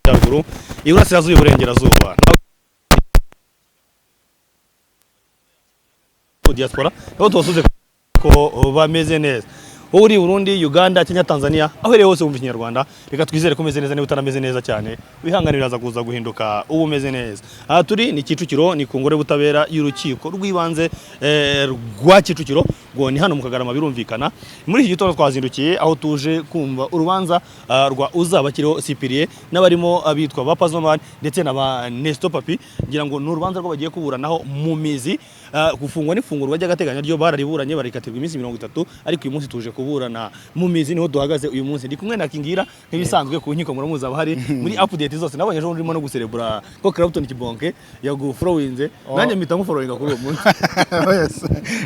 y'Amajyaruguru iburasirazuba y'Uburengerazuba diaspora aho tuwasuze ko bameze neza uri Burundi, Uganda, Kenya, Tanzania aho rero hose wumva Ikinyarwanda reka twizere ko meze neza niba utarameze neza cyane wihanganira za kuza guhinduka ubu meze neza. Aha turi ni Kicukiro ni kungore butabera y'urukiko rw'ibanze rwa Kicukiro ngo ni hano mu Kagarama birumvikana. Muri iki gitondo twazindukiye aho tuje kumva urubanza rwa Uzabakiriho Cyprien n'abarimo abitwa ba Pazomani ndetse na ba Nesto Papi ngira ngo n'urubanza rwo bagiye kuburanaho mu mizi gufungwa n'ifungurwa ry'agateganyo ryo barariburanye barikatirwa iminsi 30 ariko uyu munsi tuje kuburana mu mizi niho duhagaze uyu munsi ndi kumwe na Kingira nk'ibisanzwe ku nkiko muramuza bahari muri update zose nabonye ejo ndimo no guserebura ko Clapton Kibonke yagufrowinze nanjye mpita ngufollowinga kuri uwo munsi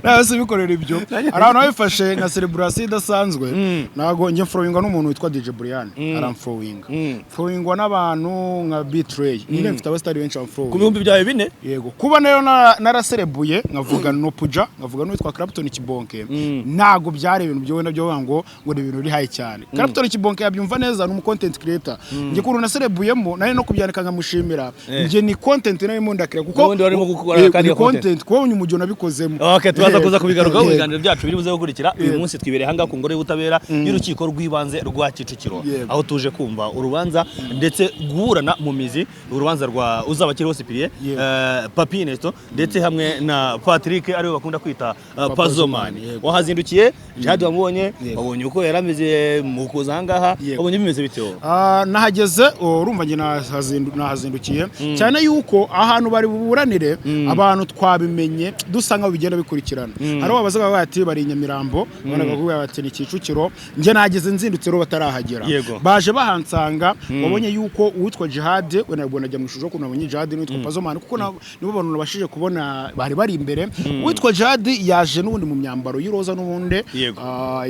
nase bikorera ibyo arano bifashe nka celebration idasanzwe nago nje followinga n'umuntu witwa DJ Brian aramfollowinga followingwa n'abantu nka Betray nyine mfite abastari benshi amfollowinga ku bihumbi byawe bine yego kuba nayo naraserebuye nkavuga no Puja nkavuga n'uwitwa Clapton Kibonke nago byari ibintu byo nabyo ngo ni ibintu biri hayi cyane. Clapton Kibonke yabyumva neza ni content creator nje kuru naserebuyemo nari no kubyandika nkamushimira nje ni content nayo mu ndakira kuko ubundi barimo gukora kandi content ko umujyo nabikozemo. Okay tubaza kuza kubigaruka mu biganiro byacu biri buze gukurikira uyu munsi twibereye hanga ku ngoro y'ubutabera y'urukiko rw'ibanze rwa Kicukiro aho tuje kumva urubanza ndetse guhurana mu mizi urubanza rwa Uzabakiriho Cyprien Papi Nesto ndetse hamwe na Patrick ariwe bakunda kwita Pazomani wahazindukiye Jihad wamubonye wabonye uko yarameze mu kuzangaha wabonye bimeze biteho nahageze urumva nge nahazindukiye cyane yuko ahantu bari buburanire abantu twabimenye dusanga bigenda bikurikirana hari abazaga bati bari Nyamirambo banaga bati ni Kicukiro nge nageze nzindutse ro batarahagera baje bahansanga wabonye yuko uwitwa Jihad we nabwo najya mwishusho ko nabonye Jihad n'uwitwa Pazomani kuko nibo bantu nabashije kubona bari imbere uwitwa Jihad yaje n'ubundi mu myambaro y'iroza n'ubundi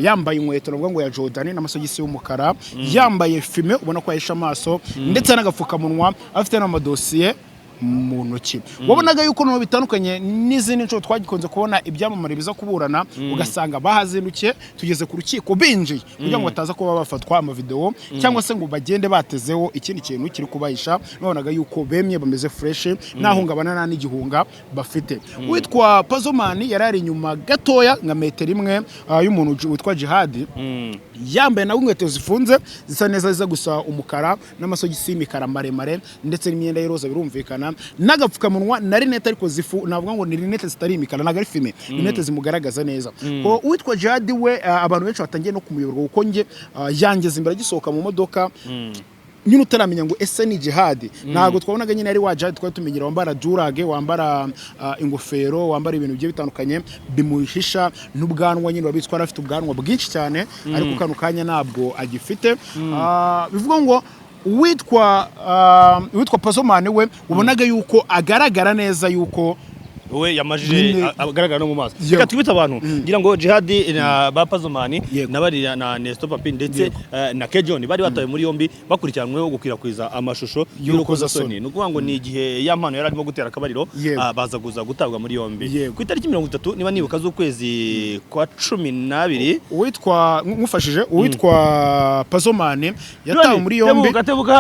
yambaye inkweto navuga ngo ya Jordan n'amasogisi y'umukara yambaye fime ubona ko yahisha amaso ndetse n'agapfukamunwa afite n'amadosiye mu ntoki wabonaga yuko no bitandukanye n'izindi nco twagikonze kubona ibyamamare biza kuburana ugasanga bahazindukiye tugeze ku rukiko binji kugira ngo bataza kuba bafatwa ama video cyangwa se ngo bagende batezeho ikindi kintu kiri kubahisha babonaga yuko bemye bameze fresh naho ngabana n'igihunga bafite witwa Pazomani yarari inyuma gatoya nka metero imwe y'umuntu witwa Jihad yambaye na inkweto zifunze zisa neza ziza gusa umukara n'amasogisi y'imikara maremare ndetse n'imyenda y'iroza birumvikana n'agapfukamunwa na rinete ariko zifu navuga ngo ni rinete zitari imikara naga rifime rinete zimugaragaza neza ko uwitwa Jihad we abantu benshi batangiye no kumuyoborwa uko nge yangeze imbere gisohoka mu modoka nyine utaramenya ngo ese ni Jihad ntago twabonaga nyine ari wa Jihad twari tumenyera wambara durage wambara ingofero wambara ibintu bye bitandukanye bimuhisha n'ubwanwa nyine wabitswa afite ubwanwa bwinshi cyane ariko kanu kanya ntabwo agifite bivuga ngo witwa Pazomani we ubonaga yuko agaragara neza yuko we yamajije agaragara no mu maso reka twita abantu ngira ngo Jihad na ba Pazomani nabari na Nesto Papi ndetse na Kejon bari batawe muri yombi bakurikiranweho gukwirakwiza amashusho y'urukozasoni nukuvuga ngo ni igihe yampano yari arimo gutera akabariro baza kuza gutabwa muri yombi ku itariki 30 niba nibuka z'ukwezi kwa 12 witwa ngufashije witwa Pazomani yatawe muri yombi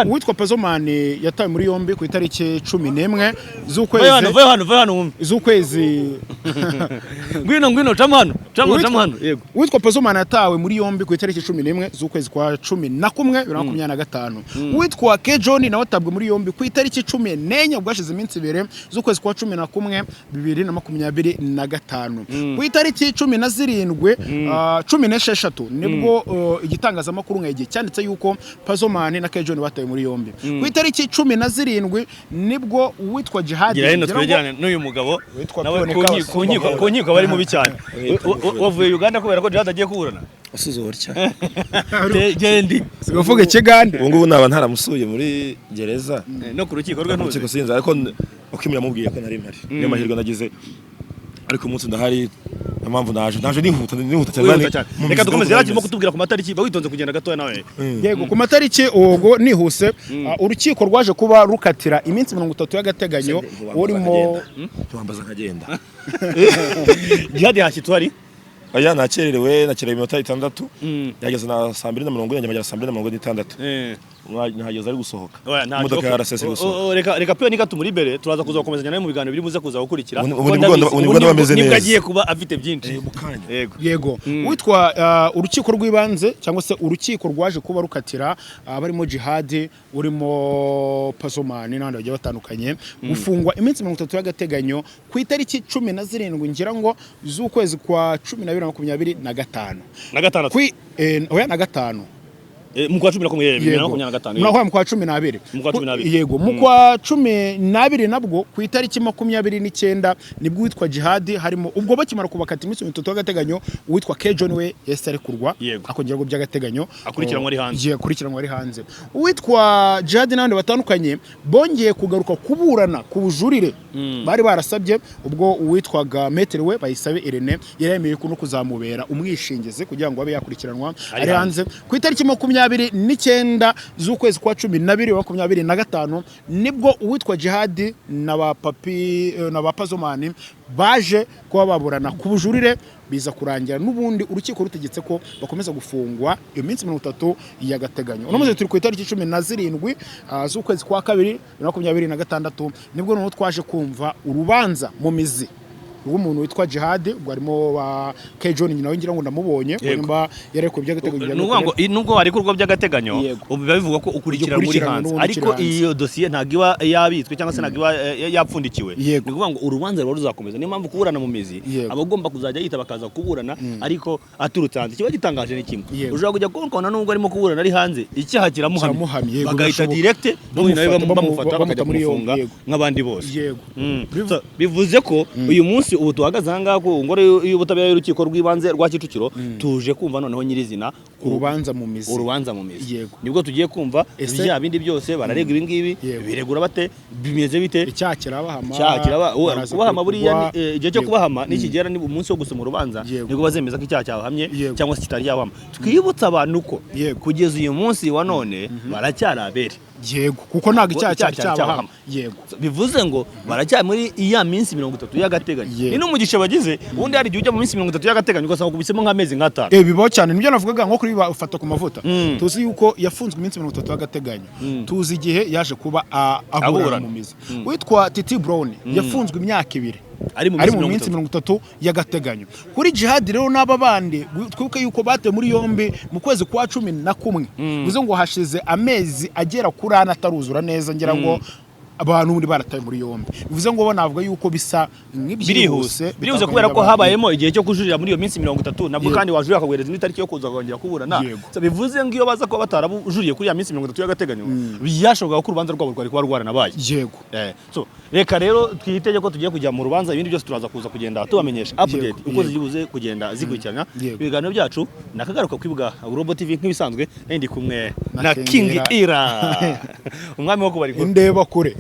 witwa Pazomani yatawe muri yombi ku itariki 11 z'ukwezi hano ukwezi ngwino tamano yego witwa Pazomani yatawe muri yombi ku itariki 11 z'ukwezi kwa 11 2025 witwa Kejon nawe atabwe muri yombi ku itariki 14 ubwashize iminsi 2 z'ukwezi kwa 11 2025 ku itariki 17 16 nibwo igitangazamakuru nk'igihe cyanditse yuko Pazomani na Kejon batawe muri yombi ku itariki 17 nibwo witwa Jihad n'uyu mugabo nawe ku nkiko bari mubi cyane wavuye Uganda kubera ko Jihad agiye kuburana asuzuhora cyane gendi sigavuge Kigande ubu ngubu naba ntaramusuye muri gereza no ku rukiko rwe ntuzi sinzi ariko ukimira mubwiye ko nari mpari niyo mahirwe nagize ariko umunsi ndahari impamvu naje nihuta cyane reka dukomeze yakimo kutubwira ku matariki bawitonze kugenda gatoya nawe yego ku matariki ogo nihuse urukiko rwaje kuba rukatira iminsi 30 y'agateganyo urimo twambaza nkagenda Jihad hashyitwa ari nakererewe iminota 6 yageze na 2:40 njya 2:60 ntageze ari gusohoka Oya, nta imodoka joke. ya RSS iri gusohoka Reka pe tumuri imbere turaza kuza gukomezanya nawe mu biganiro biri buze kuza gukurikira. Ubu nibwo bameze Nibwo neza. agiye kuba afite byinshi. mu kanya Yego. yego witwa urukiko rw'ibanze cyangwa se urukiko rwaje kuba rukatira barimo Jihad urimo Pasomani n'abandi bagiye batandukanye gufungwa iminsi 30 y'agateganyo ku itariki 17 ngira ngo z'ukwezi kwa 1225 Na gatandatu. oya na gatanu Mu kwa 10 Mwa mu kwa 12 Mu kwa 12. yego mu kwa 12 nabwo ku itariki 29 nibwo witwa Jihad harimo ubwo bakimara kubakata iminsi 30 y'agateganyo witwa Kejon we yese ari kurwa Yego. akongera ngo by'agateganyo Akurikiranwa ari hanze. akurikiranwa ari hanze uwitwa Jihad n'abandi batandukanye bongeye kugaruka kuburana ku bujurire bari barasabye ubwo uwitwaga Metere we bayisabe Irene yaremeye no kuzamubera umwishingizi kugira ngo abe yakurikiranwa ari hanze ku itariki 29 z'ukwezi kwa 12 nibwo uwitwa Jihad na ba Papi na ba Pazomani baje kuba baburana ku bujurire biza kurangira n'ubundi urukiko rutegetse ko bakomeza gufungwa iyo minsi 30 y'agateganyo uno muze turi ku itariki 17 z'ukwezi kwa 2026 nibwo none twaje kumva urubanza mu mizi rw'umuntu witwa Jihad ubwo arimo ba Kejon nyina ngira ngo ndamubonye nimba yareko by'agateganyo nubwo ari kurwa by'agateganyo ubu bivuga ko ukurikirana muri hanze ariko iyo dossier ntago iba yabitswe cyangwa se ntago iba yapfundikiwe ni kuvuga ngo urubanza rwo ruzakomeza niyo mpamvu kuburana mu mizi abagomba kuzajya yita bakaza kuburana ariko aturutse hanze kiba gitangaje ni kimwe ushobora kujya kubona nubwo arimo kuburana ari hanze icyaha kiramuhamye bagahita direct n'uyu nawe bamufata bakajya kumufunga nk'abandi bose bivuze ko uyu munsi ubu tuhagaze aha ku ngoro y'ubutabera y'urukiko rw'ibanze rwa Kicukiro tuje kumva noneho nyirizina urubanza mu mizi nibwo tugiye kumva bya bindi byose bararega ibi ngibi biregura bate bimeze bite icyaha kirabahama kubahama buriya igihe cyo kubahama nikigera ni umunsi wo gusoma urubanza nibwo bazemeza ko icyaha cyabahamye cyangwa se kitari yabahama twibutsa abantu ko kugeza uyu munsi wa none baracyarabere yego kuko ntago icyaha cyabahama yego bivuze ngo baracyari muri iya minsi 30 y'agateganyo ni n'umugisha bagize ubundi hari igihe ujya mu minsi 30 y'agateganyo ugasanga kubisemo nk'amezi nk'atanu bibaho cyane nibyo navugaga nko kuri bafata ku mavuta tuzi yuko yafunzwe iminsi 30 y'agateganyo tuzi igihe yaje kuba aburana mu mizi witwa Titi Brown yafunzwe imyaka 2 ari mu minsi 30 y'agateganyo kuri Jihad rero n'aba bandi twibuke yuko bate muri yombi mu kwezi kwa 11 bivuze ngo hashize amezi agera kuri ana ataruzura neza ngira ngo abantu muri barataye muri yombi bivuze ngo navuga yuko bisa birihuse kubera ko habayemo igihe cyo kujurira muri iyo minsi 30 nabwo kandi wajurira akaguhereza n'itariki yo kuza kongera kuburana bivuze ngo iyo baza ko batarabujuriye kuri ya minsi 30 y'agateganyo byashoboka ko urubanza rwabo rwari kuba rwaranabaye yego so reka rero twihiteye ko tugiye kujya mu rubanza ibindi byose turaza kuza kugenda tubamenyesha update uko zibuze kugenda zikurikirana ibiganiro byacu nakagaruka kwibwa Global TV nk'ibisanzwe ndi kumwe na King Ira umwami wo kubarikura ndeba kure